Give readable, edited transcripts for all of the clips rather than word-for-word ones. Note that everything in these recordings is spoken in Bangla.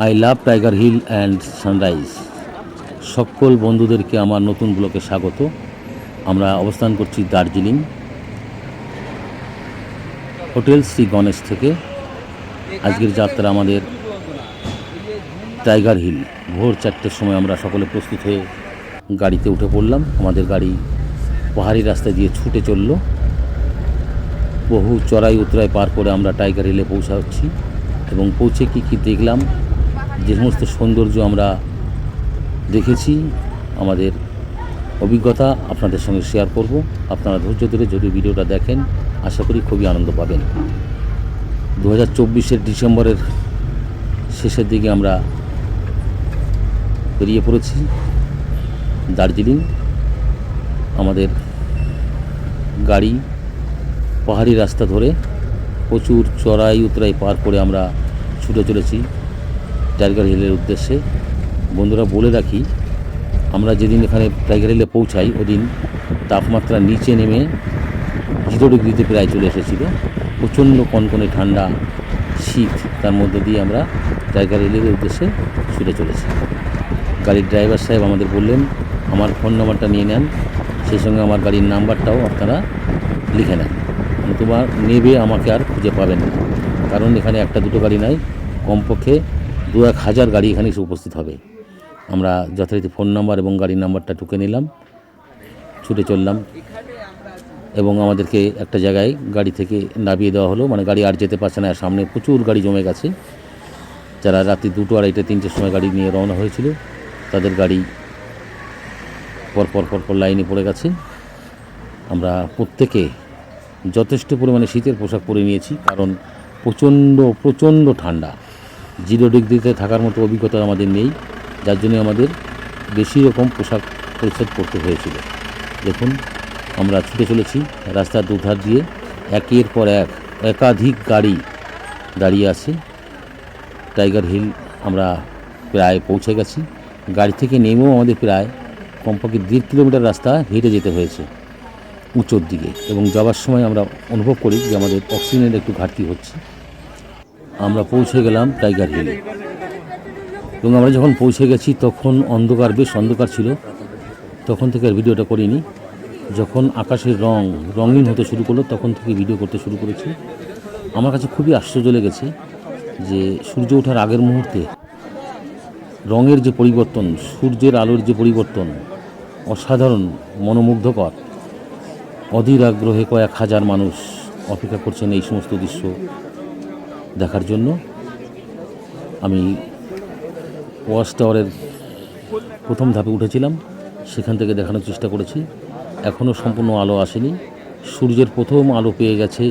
I love Tiger Hill and sunrise. সকল বন্ধুদেরকে আমার নতুন ব্লগে স্বাগত। আমরা অবস্থান করছি দার্জিলিং হোটেল শ্রী গণেশ থেকে। আজকের যাত্রা আমাদের টাইগার হিল। ভোর 4টের সময় আমরা সকলে প্রস্তুত হয়ে গাড়িতে উঠে পড়লাম। আমাদের গাড়ি পাহাড়ি রাস্তা দিয়ে ছুটে চলল। বহু চড়াই উতরাই পার করে আমরা টাইগার হিলে পৌঁছাচ্ছি এবং পৌঁছে কী দেখলাম, যে সমস্ত সৌন্দর্য আমরা দেখেছি, আমাদের অভিজ্ঞতা আপনাদের সঙ্গে শেয়ার করব। আপনারা ধৈর্য ধরে যদি ভিডিওটা দেখেন, আশা করি খুবই আনন্দ পাবেন। 2024-এর ডিসেম্বরের শেষের দিকে আমরা বেরিয়ে পড়েছি দার্জিলিং। আমাদের গাড়ি পাহাড়ি রাস্তা ধরে প্রচুর চড়াই উতরাই পার করে আমরা ছুটে চলেছি টাইগার হিলের উদ্দেশ্যে। বন্ধুরা, বলে রাখি, আমরা যেদিন এখানে টাইগার হিলে পৌঁছাই ওদিন তাপমাত্রা নিচে নেমে 0 ডিগ্রিতে প্রায় চলে এসেছিল। প্রচণ্ড কনকনে ঠান্ডা শীত, তার মধ্যে দিয়ে আমরা টাইগার হিলের উদ্দেশ্যে ছুটে চলেছি। গাড়ির ড্রাইভার সাহেব আমাদের বললেন, আমার ফোন নাম্বারটা নিয়ে নেন, সেই সঙ্গে আমার গাড়ির নাম্বারটাও আপনারা লিখে নেন, নতুবা নেবে আমাকে আর খুঁজে পাবেন না। কারণ এখানে একটা দুটো গাড়ি নয়, কমপক্ষে 2-1 হাজার গাড়ি এখানে এসে উপস্থিত হবে। আমরা যথারীতি ফোন নাম্বার এবং গাড়ির নাম্বারটা টুকে নিলাম, ছুটে চললাম এবং আমাদেরকে একটা জায়গায় গাড়ি থেকে নামিয়ে দেওয়া হলো। মানে গাড়ি আর যেতে পারছে না, সামনে প্রচুর গাড়ি জমে গেছে। যারা রাত্রি 2টো, 2:30, 3টের সময় গাড়ি নিয়ে রওনা হয়েছিল, তাদের গাড়ি পরপর লাইনে পড়ে গেছে। আমরা প্রত্যেকে যথেষ্ট পরিমাণে শীতের পোশাক পরে নিয়েছি, কারণ প্রচণ্ড ঠান্ডা। 0 ডিগ্রিতে থাকার মতো অভিজ্ঞতা আমাদের নেই, যার জন্য আমাদের বেশি রকম পোশাক পরিচ্ছদ করতে হয়েছিল। দেখুন, আমরা ছুটে চলেছি রাস্তার দুধার দিয়ে, একের পর এক একাধিক গাড়ি দাঁড়িয়ে আছে। টাইগার হিল আমরা প্রায় পৌঁছে গেছি। গাড়ি থেকে নেমেও আমাদের প্রায় কমপক্ষে 1.5 কিলোমিটার রাস্তা হেঁটে যেতে হয়েছে উঁচুর দিকে, এবং যাওয়ার সময় আমরা অনুভব করি যে আমাদের অক্সিজেনের একটু ঘাটতি হচ্ছে। আমরা পৌঁছে গেলাম টাইগার হিলে, এবং আমরা যখন পৌঁছে গেছি তখন অন্ধকার, বেশ অন্ধকার ছিল। তখন থেকে আর ভিডিওটা করিনি। যখন আকাশের রঙিন হতে শুরু করলো, তখন থেকে ভিডিও করতে শুরু করেছি। আমার কাছে খুবই আশ্চর্য লেগেছে যে সূর্য ওঠার আগের মুহূর্তে রঙের যে পরিবর্তন, সূর্যের আলোর যে পরিবর্তন, অসাধারণ, মনোমুগ্ধকর। অধীর আগ্রহে কয়েক হাজার মানুষ অপেক্ষা করছেন এই সমস্ত দৃশ্য দেখার জন্য। আমি ওয়াচ টাওয়ারের প্রথম ধাপে উঠেছিলাম, সেখান থেকে দেখানোর চেষ্টা করেছি। এখনও সম্পূর্ণ আলো আসেনি। সূর্যের প্রথম আলো পেয়ে গেছে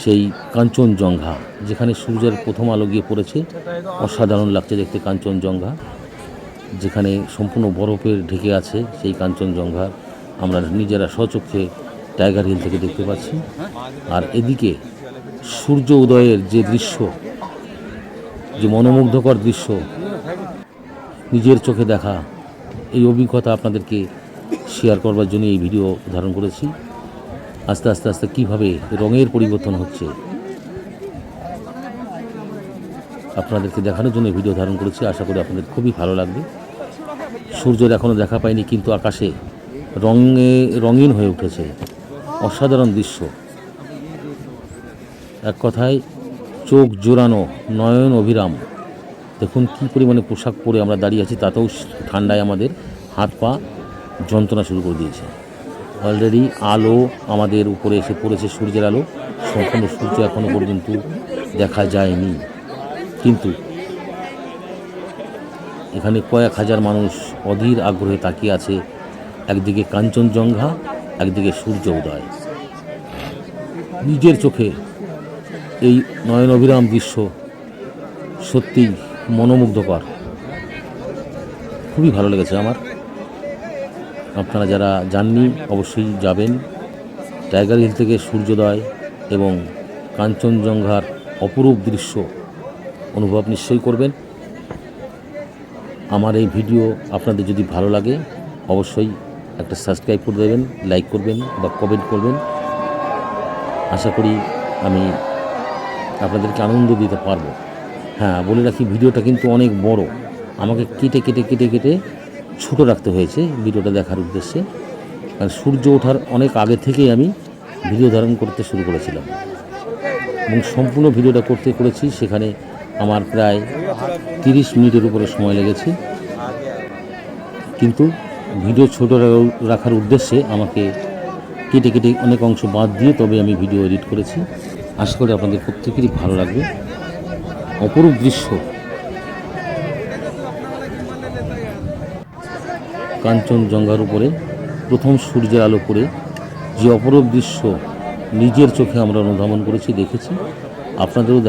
সেই কাঞ্চনজঙ্ঘা, যেখানে সূর্যের প্রথম আলো গিয়ে পড়েছে। অসাধারণ লাগছে দেখতে কাঞ্চনজঙ্ঘা, যেখানে সম্পূর্ণ বরফের ঢেকে আছে সেই কাঞ্চনজঙ্ঘা আমরা নিজেরা স্বচক্ষে টাইগার হিল থেকে দেখতে পাচ্ছি। আর এদিকে সূর্য উদয়ের যে দৃশ্য, যে মনোমুগ্ধকর দৃশ্য, নিজের চোখে দেখা, এই অভিজ্ঞতা আপনাদেরকে শেয়ার করবার জন্য এই ভিডিও ধারণ করেছি। আস্তে আস্তে কীভাবে রঙের পরিবর্তন হচ্ছে আপনাদেরকে দেখানোর জন্য ভিডিও ধারণ করেছি। আশা করি আপনাদের খুবই ভালো লাগবে। সূর্যের এখনও দেখা পাইনি, কিন্তু আকাশে রঙিন হয়ে উঠেছে। অসাধারণ দৃশ্য, এক কথায় চোখ জোড়ানো, নয়ন অভিরাম। দেখুন কী পরিমাণে পোশাক পরে আমরা দাঁড়িয়ে আছি, তাতেও ঠান্ডায় আমাদের হাত পা যন্ত্রণা শুরু করে দিয়েছে। অলরেডি আলো আমাদের উপরে এসে পড়েছে, সূর্যের আলো। সম্পূর্ণ সূর্য এখনও পর্যন্ত দেখা যায়নি, কিন্তু এখানে কয়েক হাজার মানুষ অধীর আগ্রহে তাকিয়ে আছে। একদিকে কাঞ্চনজঙ্ঘা, একদিকে সূর্য উদয়। নিজের চোখে এই নয়ন অভিরাম দৃশ্য সত্যিই মনোমুগ্ধকর। খুবই ভালো লেগেছে আমার। আপনারা যারা যাননি অবশ্যই যাবেন। টাইগার হিল থেকে সূর্যোদয় এবং কাঞ্চনজঙ্ঘার অপরূপ দৃশ্য অনুভব নিশ্চয়ই করবেন। আমার এই ভিডিও আপনাদের যদি ভালো লাগে অবশ্যই একটা সাবস্ক্রাইব করে দেবেন, লাইক করবেন বা কমেন্ট করবেন। আশা করি আমি আপনাদেরকে আনন্দ দিতে পারবো। হ্যাঁ, বলে রাখি ভিডিওটা কিন্তু অনেক বড়, আমাকে কেটে কেটে কেটে কেটে ছোটো রাখতে হয়েছে ভিডিওটা দেখার উদ্দেশ্যে। কারণ সূর্য ওঠার অনেক আগে থেকেই আমি ভিডিও ধারণ করতে শুরু করেছিলাম এবং সম্পূর্ণ ভিডিওটা করেছি। সেখানে আমার প্রায় 30 মিনিটের উপরে সময় লেগেছে, কিন্তু ভিডিও ছোট রাখার উদ্দেশ্যে আমাকে কেটে কেটে অনেক অংশ বাদ দিয়ে তবে আমি ভিডিও এডিট করেছি। আশা করি আপনাদের প্রত্যেকেরই ভালো লাগবে। অপরূপ দৃশ্য, কাঞ্চনজঙ্ঘার উপরে প্রথম সূর্যের আলো পড়ে যে অপরূপ দৃশ্য নিজের চোখে আমরা অনুধাবন করেছি, দেখেছি। আপনাদেরও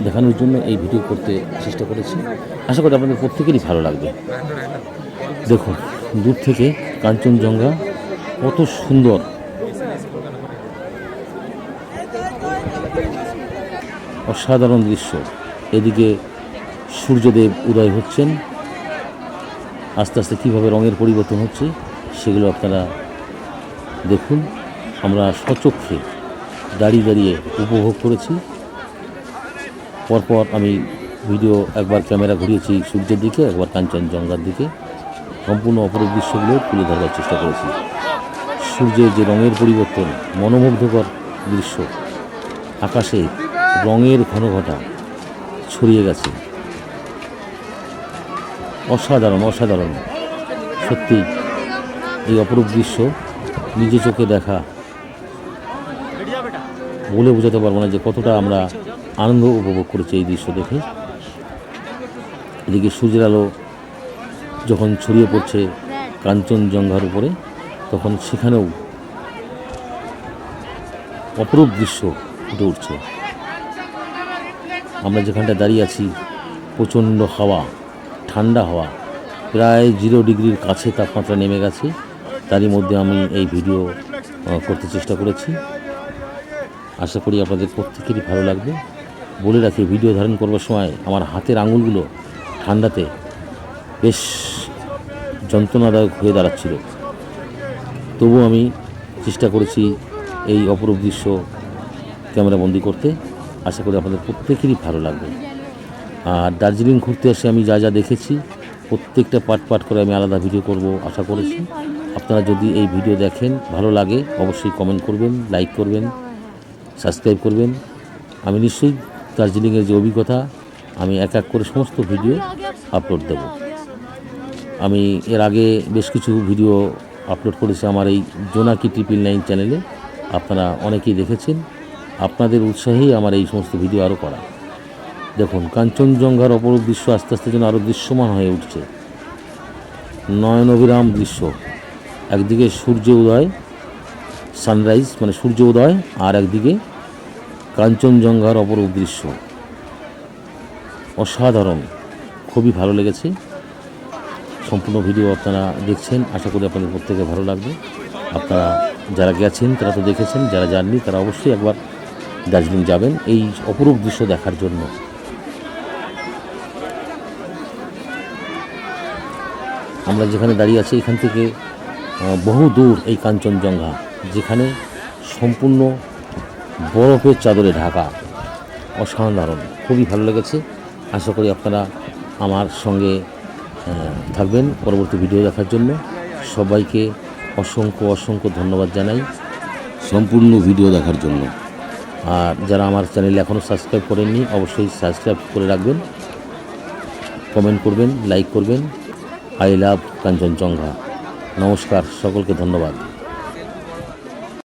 দেখানোর জন্য এই ভিডিও করতে চেষ্টা করেছি। আশা করি আপনাদের প্রত্যেকেরই ভালো লাগবে। দেখুন, দূর থেকে কাঞ্চনজঙ্ঘা কত সুন্দর, অসাধারণ দৃশ্য। এদিকে সূর্যদেব উদয় হচ্ছেন, আস্তে আস্তে কীভাবে রঙের পরিবর্তন হচ্ছে সেগুলো আপনারা দেখুন। আমরা স্বচক্ষে দাঁড়িয়ে দাঁড়িয়ে উপভোগ করেছি। পরপর আমি ভিডিও একবার ক্যামেরা ঘুরিয়েছি সূর্যের দিকে, একবার কাঞ্চনজঙ্ঘার দিকে। সম্পূর্ণ অপরূপ দৃশ্যগুলো তুলে ধরবার চেষ্টা করেছি। সূর্যের যে রঙের পরিবর্তন, মনোমুগ্ধকর দৃশ্য, আকাশে রঙের ঘনঘটা ছড়িয়ে গেছে, অসাধারণ অসাধারণ। সত্যি এই অপরূপ দৃশ্য নিজে চোখে দেখা বলে বোঝাতে পারবো না যে কতটা আমরা আনন্দ উপভোগ করেছি এই দৃশ্য দেখে। এদিকে সূর্যের আলো যখন ছড়িয়ে পড়ছে কাঞ্চনজঙ্ঘার উপরে, তখন সেখানেও অপরূপ দৃশ্য ফুটে উঠছে। আমরা যেখানটা দাঁড়িয়ে আছি, প্রচণ্ড হাওয়া, ঠান্ডা হাওয়া, প্রায় 0 ডিগ্রির কাছে তাপমাত্রা নেমে গেছে। তারই মধ্যে আমি এই ভিডিও করতে চেষ্টা করেছি। আশা করি আপনাদের প্রত্যেকেরই ভালো লাগবে। বলে রাখি, ভিডিও ধারণ করবার সময় আমার হাতের আঙুলগুলো ঠান্ডাতে বেশ যন্ত্রণাদায়ক হয়ে দাঁড়াচ্ছিল, তবু আমি চেষ্টা করেছি এই অপরূপ দৃশ্য ক্যামেরাবন্দি করতে। আশা করি আপনাদের প্রত্যেকেরই ভালো লাগবে। আর দার্জিলিং ঘুরতে এসে আমি যা যা দেখেছি প্রত্যেকটা পার্ট করে আমি আলাদা ভিডিও করব আশা করেছি। আপনারা যদি এই ভিডিও দেখেন, ভালো লাগে, অবশ্যই কমেন্ট করবেন, লাইক করবেন, সাবস্ক্রাইব করবেন। আমি নিশ্চয়ই দার্জিলিংয়ের যে অভিজ্ঞতা, আমি এক এক করে সমস্ত ভিডিও আপলোড দেব। আমি এর আগে বেশ কিছু ভিডিও আপলোড করেছি আমার এই জোনাকি 999 চ্যানেলে, আপনারা অনেকেই দেখেছেন। আপনাদের উৎসাহেই আমার এই সমস্ত ভিডিও আরও করা। দেখুন, কাঞ্চনজঙ্ঘার অপরূপ দৃশ্য আস্তে আস্তে যেন আরও দৃশ্যমান হয়ে উঠছে, নয়নবিরাম দৃশ্য। একদিকে সূর্য উদয়, সানরাইজ মানে সূর্য উদয়, আর একদিকে কাঞ্চনজঙ্ঘার অপরূপ দৃশ্য, অসাধারণ। খুবই ভালো লেগেছে। সম্পূর্ণ ভিডিও আপনারা দেখছেন, আশা করি আপনাদের প্রত্যেকে ভালো লাগবে। আপনারা যারা গেছেন তারা তো দেখেছেন, যারা যাননি তারা অবশ্যই একবার দার্জিলিং যাবেন এই অপরূপ দৃশ্য দেখার জন্য। আমরা যেখানে দাঁড়িয়ে আছি এখান থেকে বহু দূর এই কাঞ্চনজঙ্ঘা, যেখানে সম্পূর্ণ বরফের চাদরে ঢাকা, অসাধারণ। খুবই ভালো লেগেছে। আশা করি আপনারা আমার সঙ্গে থাকবেন পরবর্তী ভিডিও দেখার জন্য। সবাইকে অসংখ্য অসংখ্য ধন্যবাদ জানাই সম্পূর্ণ ভিডিও দেখার জন্য। আর যারা আমার চ্যানেলে এখনও সাবস্ক্রাইব করেননি, অবশ্যই সাবস্ক্রাইব করে রাখবেন, কমেন্ট করবেন, লাইক করবেন। I love Kanchenjunga. নমস্কার, সকলকে ধন্যবাদ।